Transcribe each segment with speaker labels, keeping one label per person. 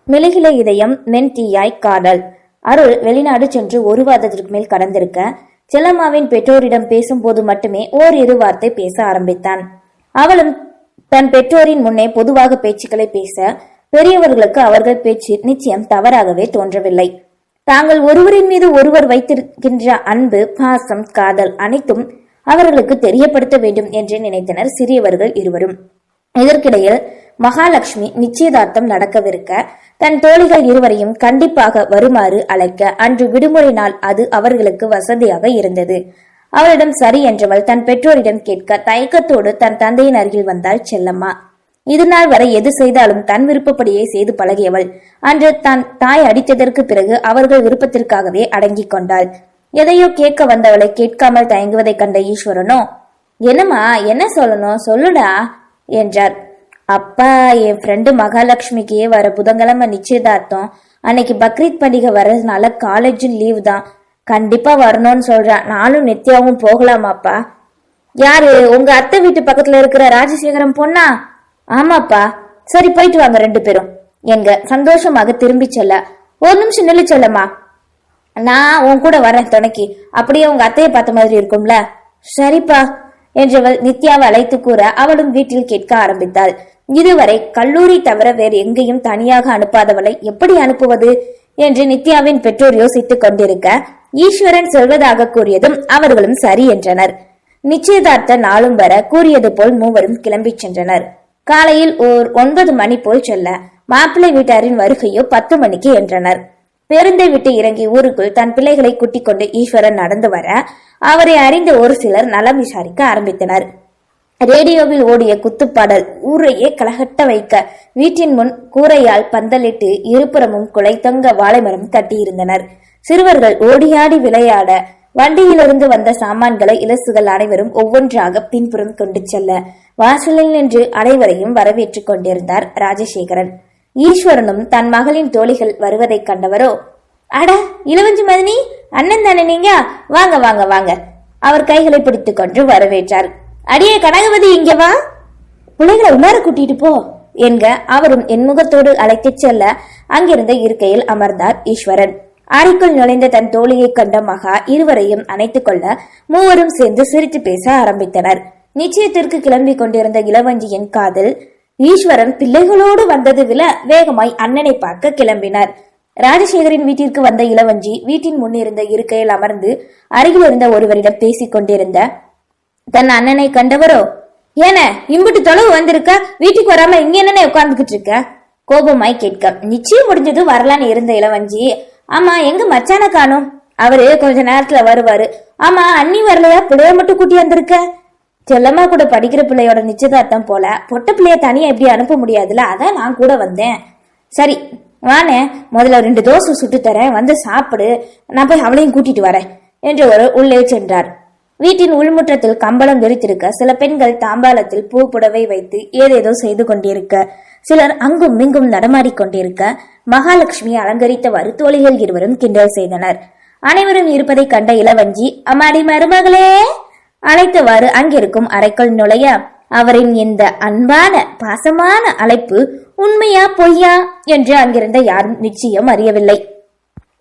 Speaker 1: மெழுகில இதயம் மென்தீயாய் காதல். அருள் வெளிநாடு சென்று ஒரு வாரத்திற்கு மேல் கடந்திருக்க செல்லம்மாவின் பெற்றோரிடம் பேசும்போது மட்டுமே ஓரிரு வார்த்தை பேச ஆரம்பித்தான். அவளும் தன் பெற்றோரின் முன்னே பொதுவாக பேச்சுக்களை பேச பெரியவர்களுக்கு அவர்கள் பேச்சு நிச்சயம் தவறாகவே தோன்றவில்லை. தாங்கள் ஒருவரின் மீது ஒருவர் வைத்திருக்கின்ற அன்பு, பாசம், காதல் அனைத்தும் அவர்களுக்கு தெரியப்படுத்த வேண்டும் என்று நினைத்தனர் சிறியவர்கள் இருவரும். இதற்கிடையில் மகாலட்சுமி நிச்சயதார்த்தம் நடக்கவிருக்க தன் தோழிகள் இருவரையும் கண்டிப்பாக வருமாறு அழைக்க அன்று விடுமுறை நாள். அது அவர்களுக்கு வசதியாக இருந்தது. அவளிடம் சரி என்றவள் தன் பெற்றோரிடம் கேட்க தயக்கத்தோடு தன் தந்தையின் அருகில் வந்தாள் செல்லம்மா. இது நாள் வரை எது செய்தாலும் தன் விருப்பப்படியே செய்து பழகியவள் அன்று தன் தாய் அடித்ததற்கு பிறகு அவர்கள் விருப்பத்திற்காகவே அடங்கி கொண்டாள். எதையோ கேட்க வந்தவளை கேட்காமல் தயங்குவதை கண்ட ஈஸ்வரனோ, என்னம்மா, என்ன சொல்லணும் சொல்லுடா என்றார். அப்பா, என் ஃப்ரெண்டு மகாலட்சுமிக்கு வர புதன்கிழமை நிச்சயதார்த்தம். அன்னைக்கு பக்ரீத் பண்டிகை வர்றதுனால காலேஜும் லீவ் தான். கண்டிப்பா வரணும்னு சொல்றான். நானும் நித்யாவும் போகலாமாப்பா? யாரு, உங்க அத்தை வீட்டு பக்கத்துல இருக்கிற ராஜசேகரம் பொண்ணா? ஆமாப்பா. சரி, போயிட்டு வாங்க ரெண்டு பேரும் என்க சந்தோஷமாக திரும்பி செல்ல. ஒரு நிமிஷம் நில்லு செல்லம்மா, நான் உன் கூட வரேன் துணைக்கு. அப்படியே உங்க அத்தையை பார்த்த மாதிரி இருக்கும்ல. சரிப்பா என்றவள் நித்யாவை அழைத்து கூற அவளும் வீட்டில் கேட்க ஆரம்பித்தாள். இதுவரை கல்லூரி தவிர வேறு எங்கேயும் தனியாக அனுப்பாதவளை எப்படி அனுப்புவது என்று நித்யாவின் பெற்றோர் யோசித்துக் கொண்டிருக்க ஈஸ்வரன் சொல்வதாக கூறியதும் அவர்களும் சரி என்றனர். நிச்சயதார்த்த நாளும் வர கூறியது போல் மூவரும் கிளம்பி சென்றனர். காலையில் ஓர் 9 மணி போல் செல்ல மாப்பிள்ளை வீட்டாரின் வருகையோ 10 மணிக்கு என்றனர். பேருந்தை விட்டு இறங்கி ஊருக்குள் தன் பிள்ளைகளை கூட்டிக் கொண்டு ஈஸ்வரன் நடந்து வர அவரை அறிந்த ஒரு சிலர் நலம் விசாரிக்க ஆரம்பித்தனர். ரேடியோவில் ஓடிய குத்துப்பாடல் ஊரையே கலகட்ட வைக்க வீட்டின் முன் கூரையால் பந்தலிட்டு இருபுறமும் குலைத்தொங்க வாழைமரம் கட்டியிருந்தனர். சிறுவர்கள் ஓடியாடி விளையாட வண்டியிலிருந்து வந்த சாமான்களை இலசுகள் அனைவரும் ஒவ்வொன்றாக பின்புறம் கொண்டு செல்ல வாசலில் நின்று அனைவரையும் வரவேற்றுக் கொண்டிருந்தார் ராஜசேகரன். ஈஸ்வரனும் தன் மகளின் தோழிகள் வருவதை கண்டவரோ, அட இளவஞ்சி மதினி, அண்ணன் தானே நீங்க, வாங்க வாங்க வாங்க. அவர் கைகளை பிடித்துக் கொண்டு வரவேற்றார். அடியே கனகவதி, இங்க வா, பிள்ளைகளை உணர கூட்டிட்டு போ என்க அவரும் என் முகத்தோடு அழைத்து செல்ல அங்கிருந்த இருக்கையில் அமர்ந்தார் ஈஸ்வரன். அறைக்குள் நுழைந்த தன் தோழியை கண்ட மகா இருவரையும் அணைத்துக் கொள்ள மூவரும் சேர்ந்து சிரித்து பேச ஆரம்பித்தனர். நிச்சயத்திற்கு கிளம்பி கொண்டிருந்த இளவஞ்சியின் காதில் ஈஸ்வரன் பிள்ளைகளோடு வந்தது வில வேகமாய் அண்ணனை பார்க்க கிளம்பினார். ராஜசேகரின் வீட்டிற்கு வந்த இளவஞ்சி வீட்டின் முன்னிருந்த இருக்கையில் அமர்ந்து அருகில் இருந்த ஒருவரிடம் பேசிக் கொண்டிருந்த தன் அண்ணனை கண்டவரோ, ஏன இம்புட்டு தொலைவு வந்திருக்க, வீட்டுக்கு வராம இங்க என்ன உட்கார்ந்துகிட்டு இருக்க கோபமாய் கேட்க, நிச்சயம் முடிஞ்சது வரலான்னு இருந்த இளவஞ்சி, ஆமா எங்க மச்சான காணும், அவரு கொஞ்ச நேரத்துல வருவாரு. ஆமா அண்ணி வரலையா, பிள்ளைய மட்டும் கூட்டி வந்திருக்க? செல்லம்மா கூட படிக்கிற பிள்ளையோட நிச்சயதார்த்தம் போல பொட்ட பிள்ளைய தனியா எப்படி அனுப்ப முடியாதுல, அதான் நான் கூட வந்தேன். சரி வானே, முதல்ல 2 தோசை சுட்டு தரேன், வந்து சாப்பிடு, நான் போய் அவளையும் கூட்டிட்டு வரேன் என்று ஒரு உள்ளே சென்றார். வீட்டின் உள்முற்றத்தில் கம்பளம் விரித்திருக்க சில பெண்கள் தாம்பாளத்தில் பூ புடவை வைத்து ஏதேதோ செய்து கொண்டிருக்க சிலர் அங்கும் இங்கும் நடமாடிக் கொண்டிருக்க மகாலட்சுமியை அலங்கரித்தவாறு தோழிகள் இருவரும் கிண்டல் செய்தனர். அனைவரும் இருப்பதை கண்ட இளவஞ்சி, அம்மாடி மருமகளே அழைத்தவாறு அங்கிருக்கும் அறைக்குள் நுழைய அவரின் இந்த அன்பான பாசமான அழைப்பு உண்மையா பொய்யா என்று அங்கிருந்த யாரும் நிச்சயம் அறியவில்லை.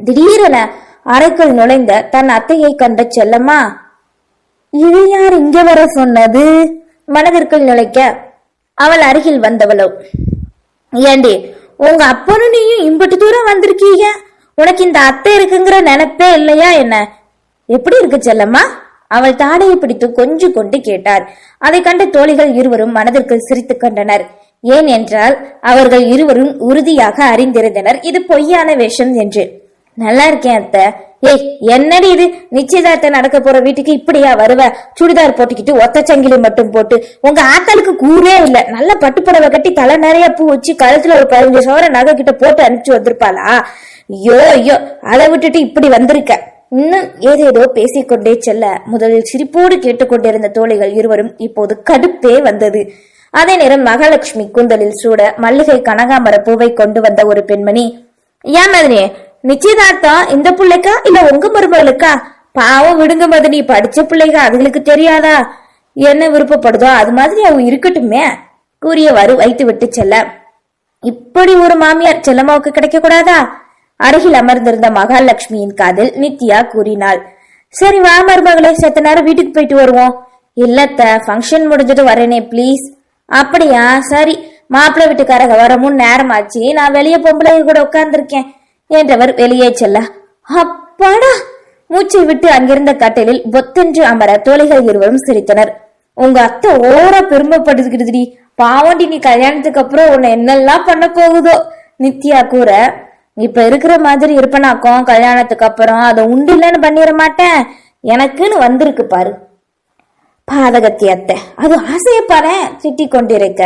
Speaker 1: திடீரென அறைக்குள் நுழைந்த தன் அத்தையை கண்ட செல்லம்மா, இது யார் இங்க வர சொன்னது மனதிற்குள் நுழைக்க அவள் அருகில் வந்தவளோ, ஏண்டி உங்க அப்பனும் நீயும் இம்பட்டு தூரம் வந்திருக்கீங்க, உனக்கு இந்த அத்தை இருக்குங்கிற நினைப்பே இல்லையா என்ன? எப்படி இருக்கு செல்லம்மா? அவள் தாடையை பிடித்து கொஞ்சம் கொண்டு கேட்டார். அதை கண்ட தோழிகள் இருவரும் மனதிற்குள் சிரித்துக் கொண்டனர். ஏன் என்றால் அவர்கள் இருவரும் உறுதியாக அறிந்திருந்தனர் இது பொய்யான வேஷம் என்று. நல்லா இருக்கேன் அத்தை. ஏய் என்னடி இது, நிச்சயதார்த்தம் நடக்க போற வீட்டுக்கு இப்படியா வருவ? சுடிதார் போட்டுக்கிட்டு ஒத்தச்சங்கிலி மட்டும் போட்டு, உங்க ஆத்தாளுக்கு கூறே இல்ல, நல்ல பட்டுப்புடவை கட்டி தலை நிறைய பூ வச்சு கழுத்துல ஒரு 15 சவர நகை கிட்ட போட்டு அனுப்பிச்சு வந்திருப்பாளா? ஐயோ ஐயோ, அதை விட்டுட்டு இப்படி வந்திருக்க. இன்னும் ஏதேதோ பேசிக்கொண்டே செல்ல முதலில் சிரிப்போடு கேட்டுக்கொண்டிருந்த தோழிகள் இருவரும் இப்போது கடுப்பே வந்தது. அதே நேரம் மகாலட்சுமி கூந்தலில் சூட மல்லிகை கனகாமர பூவை கொண்டு வந்த ஒரு பெண்மணி, ஏன் மதினி, நிச்சயதார்த்தம் இந்த பிள்ளைக்கா இல்ல உங்க மருமகளுக்கா? பாவம் விடுங்க மதினி, படிச்ச பிள்ளைங்க, அதுகளுக்கு தெரியாதா? என்ன விருப்பப்படுதோ அது மாதிரி அவங்க இருக்கட்டுமே கூறியவாறு வைத்து விட்டு செல்ல இப்படி ஒரு மாமியார் செல்லம்மாவுக்கு கிடைக்க கூடாதா? அருகில் அமர்ந்திருந்த மகாலட்சுமியின் காதில் நித்யா கூறினாள். சரி வா மருமகளே, செத்த நேரம் வீட்டுக்கு போயிட்டு வருவோம். இல்லத்த, ஃபங்க்ஷன் முடிஞ்சிட்டு வரேனே ப்ளீஸ். அப்படியா, சரி. மாப்பிள்ளை வீட்டுக்காரங்க வரமும் நேரமாச்சு, நான் வெளியே பொம்பளை கூட உட்கார்ந்துருக்கேன் என்றவர் வெளியே செல்ல, அப்பாடா மூச்சை விட்டு அங்கிருந்த கட்டிலில் பொத்தென்று அமர தோழிகள் இருவரும் சிரித்தனர். உங்க அத்தை ஓரா பெருமைப்படுத்திக்கிடுதுடி, பாவண்டி நீ கல்யாணத்துக்கு அப்புறம் உன்னை என்னெல்லாம் பண்ண போகுதோ நித்யா கூற, இப்ப இருக்கிற மாதிரி இருப்பனாக்கும் கல்யாணத்துக்கு அப்புறம் அதை உண்டு இல்லைன்னு பண்ணிட மாட்டேன், எனக்குன்னு வந்திருக்கு பாரு பாதகத்தி அத்தை. அது ஆசையப்பானே திட்டி கொண்டிருக்க,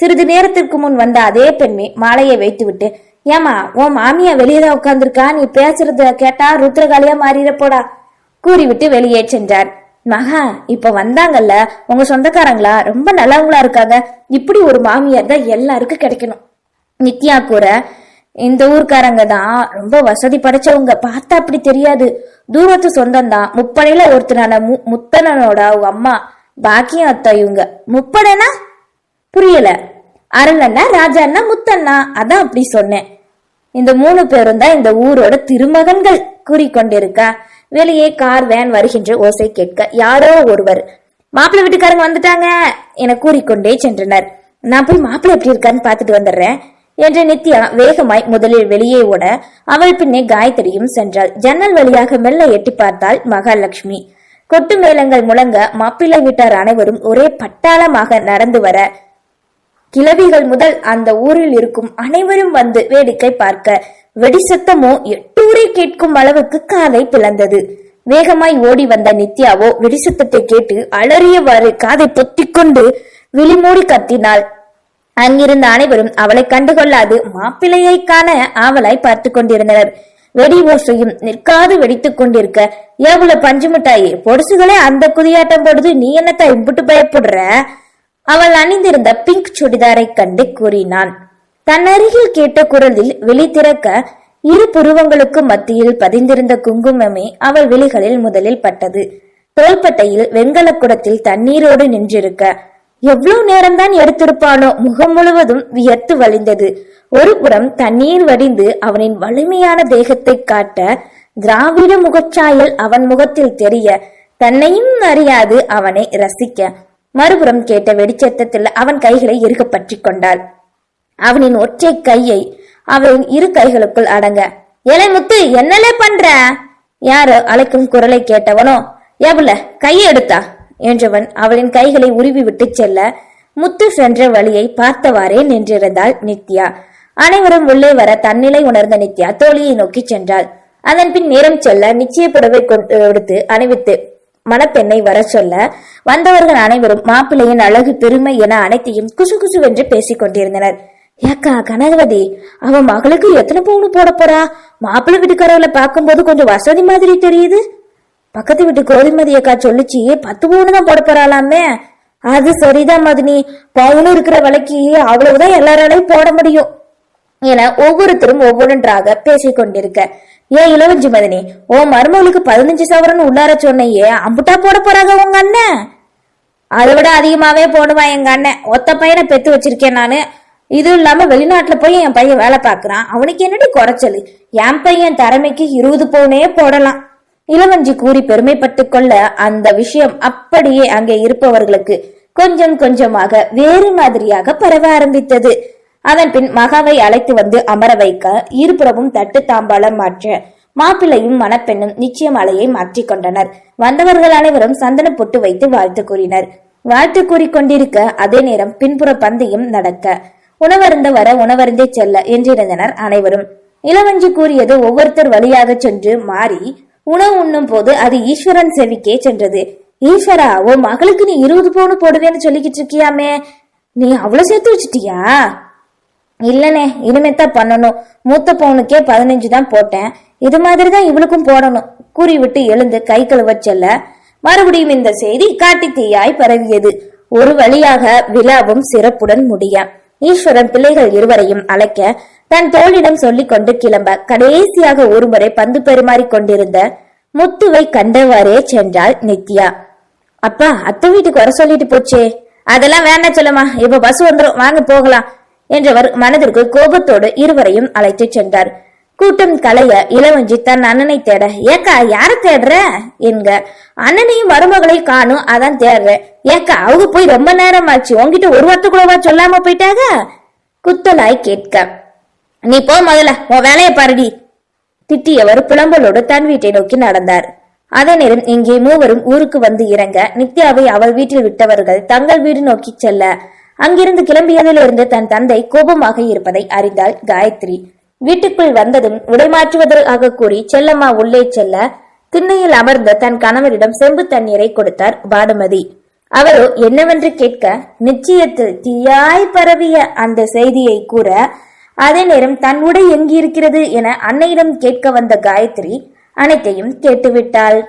Speaker 1: சிறிது நேரத்திற்கு முன் வந்த அதே பெண்மை மாலையை வைத்து விட்டு, ஏமா உன் மாமியா வெளியேதான் உட்கார்ந்துருக்கா, நீ பேசுறத கேட்டா ருத்ரகாலியா மாறிட போடா கூறிவிட்டு வெளியே சென்றார். மகா, இப்ப வந்தாங்கல்ல உங்க சொந்தக்காரங்களா, ரொம்ப நல்லவங்களா இருக்காங்க, இப்படி ஒரு மாமியார் தான் எல்லாருக்கும் கிடைக்கணும் நித்யா கூற, இந்த ஊர்க்காரங்க தான் ரொம்ப வசதி படைச்சவங்க, பார்த்தா அப்படி தெரியாது, தூரத்து சொந்தம் தான், முப்படையில ஒருத்தனான முத்தனனோட அவங்க அம்மா பாக்கியம் அத்தா இவங்க. முப்படைனா புரியல? அருளண்ணா, ராஜாண்ணா, முத்தண்ணா, அதான் அப்படி சொன்னேன். இந்த 3 பேரும் தான் இந்த ஊரோட திருமகன்கள் கூறிக்கொண்டிருக்கா. வெளியே கார் வேன் வருகின்ற ஓசை கேட்க யாரோ ஒருவர், மாப்பிள்ளை வீட்டுக்காரங்க வந்துட்டாங்க என கூறிக்கொண்டே சென்றனர். நான் போய் மாப்பிள்ளை எப்படி இருக்கான்னு பாத்துட்டு வந்துடுறேன் என்று நித்யா வேகமாய் முதலில் வெளியே ஓட, அவள் பின்னே காயத்ரியும் சென்றாள். ஜன்னல் வழியாக மெல்ல எட்டி பார்த்தாள் மகாலட்சுமி. கொட்டு மேளங்கள் முழங்க மாப்பிள்ளை வீட்டார் அனைவரும் ஒரே பட்டாளமாக நடந்து வர, கிழவிகள் முதல் அந்த ஊரில் இருக்கும் அனைவரும் வந்து வேடிக்கை பார்க்க, வெடி சத்தமோ 8 ஊரை கேட்கும் அளவுக்கு காதை பிளந்தது. வேகமாய் ஓடி வந்த நித்யாவோ வெடிசத்தத்தை கேட்டு அலறியவாறு காதை பொத்திக்கொண்டு விழிமூடி கத்தினாள். அங்கிருந்த அனைவரும் அவளை கண்டுகொள்ளாது மாப்பிள்ளையை காண ஆவலாய் பார்த்து கொண்டிருந்தனர். வெடி ஓசையும் நிற்காது வெடித்துக் கொண்டிருக்க, எவ்வளவு பஞ்சு மிட்டாயி பொடுசுகளே அந்த குதியாட்டம் போடுது, நீ என்னத்தா இம்புட்டு பயப்படுற? அவள் அணிந்திருந்த பிங்க் சுடிதாரை கண்டு கூறினான். தன் அருகில் கேட்ட குரலில் விழி திறக்க, இரு புருவங்களுக்கு மத்தியில் பதிந்திருந்த குங்குமமே அவள் விழிகளில் முதலில் பட்டது. தோள்பட்டையில் வெண்கல குடத்தில் தண்ணீரோடு நின்றிருக்க, எவ்வளவு நேரம்தான் எடுத்திருப்பானோ, முகம் முழுவதும் வியர்த்து வழிந்தது. ஒரு புறம் தண்ணீர் வடிந்து அவனின் வலிமையான தேகத்தை காட்ட, திராவிட முகச்சாயல் அவன் முகத்தில் தெரிய, தன்னையும் அறியாது அவனை ரசிக்க, மறுபுறம் கேட்ட வெடிச்சத்தத்தில் அவன் கைகளை இறுக பற்றி கொண்டாள். அவனின் ஒற்றை கையை அவளின் இரு கைகளுக்குள் அடங்க, ஏலே முத்து, என்னலே பண்ற? யாரோ அழைக்கும் குரலை கேட்டவனோ, எவ்வள கையை எடுத்தா என்றவன் அவளின் கைகளை உருவி விட்டு செல்ல, முத்து சென்ற வழியை பார்த்தவாறே நின்றிருந்தாள் நித்யா. அனைவரும் உள்ளே வர தன்னிலை உணர்ந்த நித்யா தோழியை நோக்கி சென்றாள். அதன் பின் நேரம் செல்ல நிச்சய புடவை கொடுத்து அணிவித்து மணப்பெண்ணை வர சொல்ல, வந்தவர்கள் அனைவரும் மாப்பிள்ளையின் அழகு பெருமை என அனைத்தையும் குசு குசுவென்று பேசிக் கொண்டிருந்தனர். ஏக்கா கனகவதி, அவன் மகளுக்கு எத்தனை பவுனு போட போறா? மாப்பிள்ளை வீட்டுக்காரர்களை பார்க்கும்போது கொஞ்சம் வசதி மாதிரி தெரியுது. பக்கத்து வீட்டு கோதிமதி அக்கா சொல்லிச்சு 10 பவுனு தான் போட போறாளாமே. அது சரிதான் மதினி, பவுனு இருக்கிற விலைக்கு அவ்வளவுதான் எல்லாராலையும் போட முடியும் என ஒவ்வொருத்தரும் ஒவ்வொன்றாக பேசிக் கொண்டிருக்க, ஏன் இளவஞ்சி மதினி, ஓ மருமகளுக்கு 15 சவரன் உள்ளார சொன்னையே, அம்புட்டா போட போறாங்க உங்க அண்ணன்? அதை விட அதிகமாவே போடுவான் எங்க அண்ணன். ஒத்த பையனை பெத்து வச்சிருக்கேன் நானு. இது இல்லாம வெளிநாட்டுல போய் என் பையன் வேலை பாக்குறான், அவனுக்கு என்னடி குறைச்சல்? என் பையன் திறமைக்கு 20 பவுனே போடலாம் இளவஞ்சி கூறி பெருமைப்பட்டு கொள்ள, அந்த விஷயம் அப்படியே அங்கே இருப்பவர்களுக்கு கொஞ்சம் கொஞ்சமாக வேறு மாதிரியாக பரவ ஆரம்பித்தது. அதன் பின் மகாவை அழைத்து வந்து அமர வைக்க, இருபுறமும் தட்டு தாம்பாளம் மாற்ற, மாப்பிள்ளையும் மணப்பெண்ணும் நிச்சயமாலையை மாற்றிக் கொண்டனர். வந்தவர்கள் அனைவரும் சந்தன பொட்டு வைத்து வாழ்த்து கூறினர். வாழ்த்து கூறிக்கொண்டிருக்க அதே நேரம் பின்புற பந்தயம் நடக்க, உணவருந்த வர உணவருந்தே செல்ல என்றிருந்தனர் அனைவரும். இளவஞ்சி கூறியது ஒவ்வொருத்தர் வழியாக சென்று மாறி உணவு உண்ணும் போது அது ஈஸ்வரன் செவிக்கே சென்றது. ஈஸ்வரா, உன் மகளுக்கு நீ 20 பவுனு போடுவேன்னு சொல்லிக்கிட்டு இருக்கியாமே, நீ அவ்வளவு சேர்த்து வச்சுட்டியா? இல்லனே, இனிமேத்தான் பண்ணணும். மூத்த பவுனுக்கே 15 தான் போட்டேன், இது மாதிரிதான் இவளுக்கும் போடணும் கூறிவிட்டு எழுந்து கை கழுவ செல்ல, மறுபடியும் இந்த செய்தி காட்டி தீயாய் பரவியது. ஒரு வழியாக விழாவும் சிறப்புடன் முடிய, ஈஸ்வரன் பிள்ளைகள் இருவரையும் அழைக்க தன் தோளிடம் சொல்லிக் கொண்டு கிளம்ப, கடைசியாக ஒருமுறை பந்து பெருமாறி கொண்டிருந்த முத்துவை கண்டவாறே சென்றாள் நித்யா. அப்பா, அத்தை வீட்டுக்கு வர சொல்லிட்டு போச்சே. அதெல்லாம் வேண்டாம் சொல்லுமா, இப்ப பஸ் வந்துடும், வாங்க போகலாம் என்றவர் மனதிற்கு கோபத்தோடு இருவரையும் அழைத்து சென்றார். கூட்டம் கலைய இளவஞ்சி தன் அண்ணனை தேட, ஏக்கா யார தேடுற என்க. அண்ணனையும் மருமகளை காணும், அதான் தேடுற. ஏக்கா அவங்க போய் ரொம்ப நேரம் ஆச்சு, உங்ககிட்ட ஒரு வார்த்தைக்குள்ளவா சொல்லாம போயிட்டாங்க குத்தலாய் கேட்க. நீ போ முதல்ல, உன் வேலையை பாருடி திட்டியவர் புலம்பலோடு தன் வீட்டை நோக்கி நடந்தார். அதே நேரம் இங்கே மூவரும் ஊருக்கு வந்து இறங்க நித்யாவை அவள் வீட்டில் விட்டவர்கள் தங்கள் வீடு நோக்கி செல்ல அங்கிருந்து கிளம்பியதிலிருந்து தன் தந்தை கோபமாக இருப்பதை அறிந்தாள் காயத்ரி. வீட்டுக்குள் வந்ததும் உடை மாற்றுவதற்காக கூறி செல்லம்மா உள்ளே செல்ல திண்ணையில் அமர்ந்த தன் கணவரிடம் செம்பு தண்ணீரை கொடுத்தார் பானுமதி. அவரோ என்னவென்று கேட்க நிச்சயத்தில் தீயாய் பரவிய அந்த செய்தியை கூற, அதே நேரம் தன் உடை எங்கிருக்கிறது என அன்னையிடம் கேட்க வந்த காயத்ரி அனைத்தையும் கேட்டுவிட்டாள்.